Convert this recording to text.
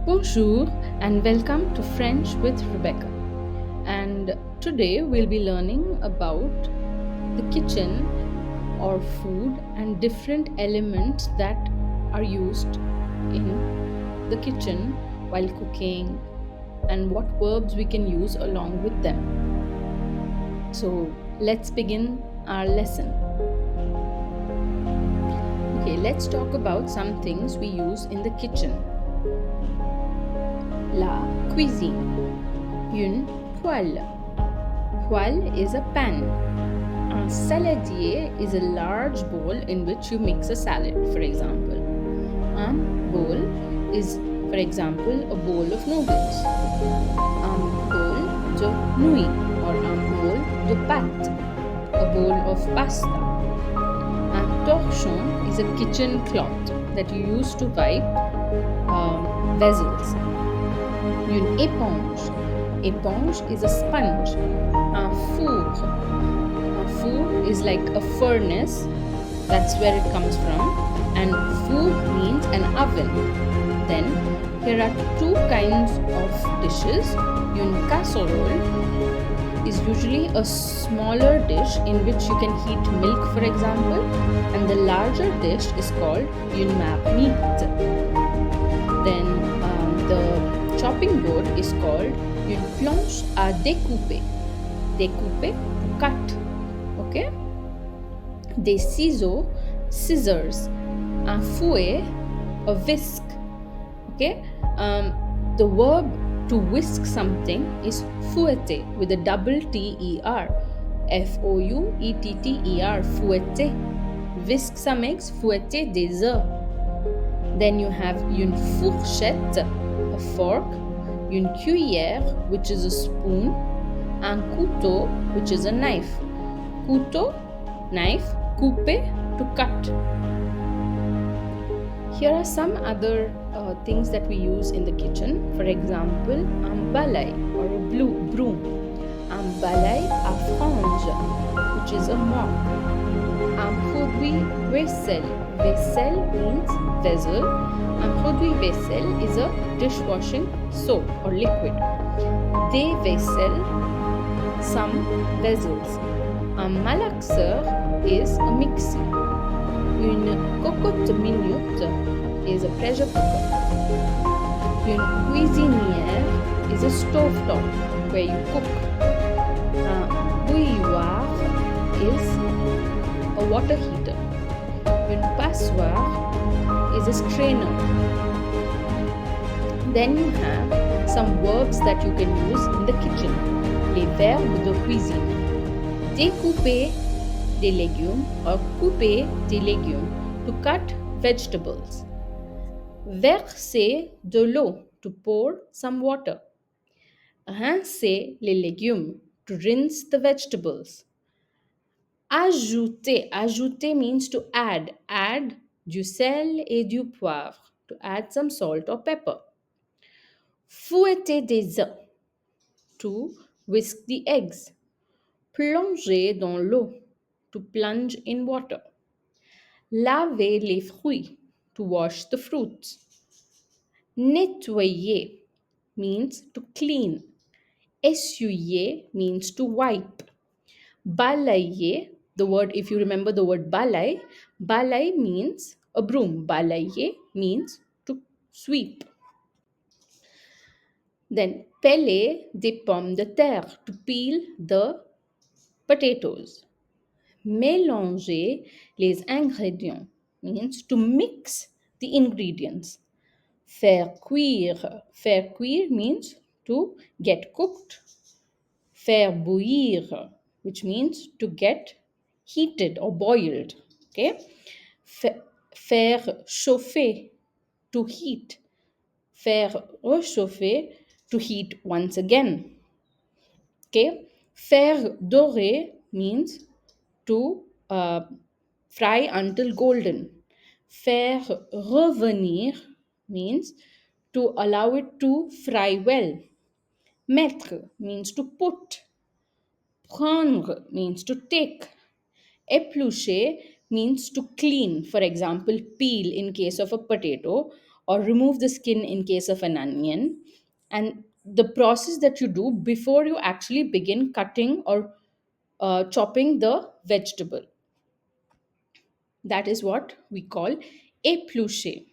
Bonjour and welcome to French with Rebecca. And today we'll be learning about the kitchen or food and different elements that are used in the kitchen while cooking and what verbs we can use along with them. So let's begin our lesson. Okay, let's talk about some things we use in the kitchen. La cuisine. Une poêle. Poêle is a pan. Un saladier is a large bowl in which you mix a salad, for example. Un bowl is, for example, a bowl of noodles. Un bowl de nouilles or un bowl de pâtes, a bowl of pasta. Un torchon is a kitchen cloth that you use to wipe vessels. Une éponge. Éponge is a sponge. Un four. A four is like a furnace. That's where it comes from. And four means an oven. Then here are two kinds of dishes. Une casserole is usually a smaller dish in which you can heat milk, for example, and the larger dish is called une marmite. Then the chopping board is called une planche à découper. Découper, to cut. Okay? Des ciseaux, scissors. Un fouet, a whisk. Okay? The verb to whisk something is fouetter with a double T-E-R. Fouetter, fouetter. Whisk some eggs, fouetter des œufs. Then you have une fourchette, a fork, une cuillère, which is a spoon, un couteau, which is a knife. Couteau, knife, couper, to cut. Here are some other things that we use in the kitchen. For example, un balai or a broom. Un balai à franges, which is a mop. Un produit vaisselle. Vaisselle means vessel. Un produit vaisselle is a dishwashing soap or liquid. Des vaisselles, some vessels. Un malaxeur is a mixie. Une cocotte minute is a pressure cooker. Une cuisinière is a stove top where you cook. Un bouilloire is a water heater. Une passoire is a strainer. Then you have some verbs that you can use in the kitchen. Les verbes de cuisine. Découper des légumes or couper des légumes, to cut vegetables. Verser de l'eau, to pour some water. Rincer les légumes, to rinse the vegetables. Ajouter means to add. Add du sel et du poivre, to add some salt or pepper. Fouetter des œufs, to whisk the eggs. Plonger dans l'eau, to plunge in water. Laver les fruits, to wash the fruits. Nettoyer means to clean. Essuyer means to wipe. Balayer, the word, if you remember the word balai means a broom. Balayer means to sweep. Then peler des pommes de terre, to peel the potatoes. Mélanger les ingrédients means to mix the ingredients. Faire cuire. Faire cuire means to get cooked. Faire bouillir, which means to get heated or boiled. Okay. Faire chauffer, to heat. Faire réchauffer, to heat once again. Okay. Faire dorer means to fry until golden. Faire revenir means to allow it to fry well. Mettre means to put. Prendre means to take. Éplucher means to clean, for example, peel in case of a potato, or remove the skin in case of an onion, and the process that you do before you actually begin cutting or chopping the vegetable. That is what we call éplucher.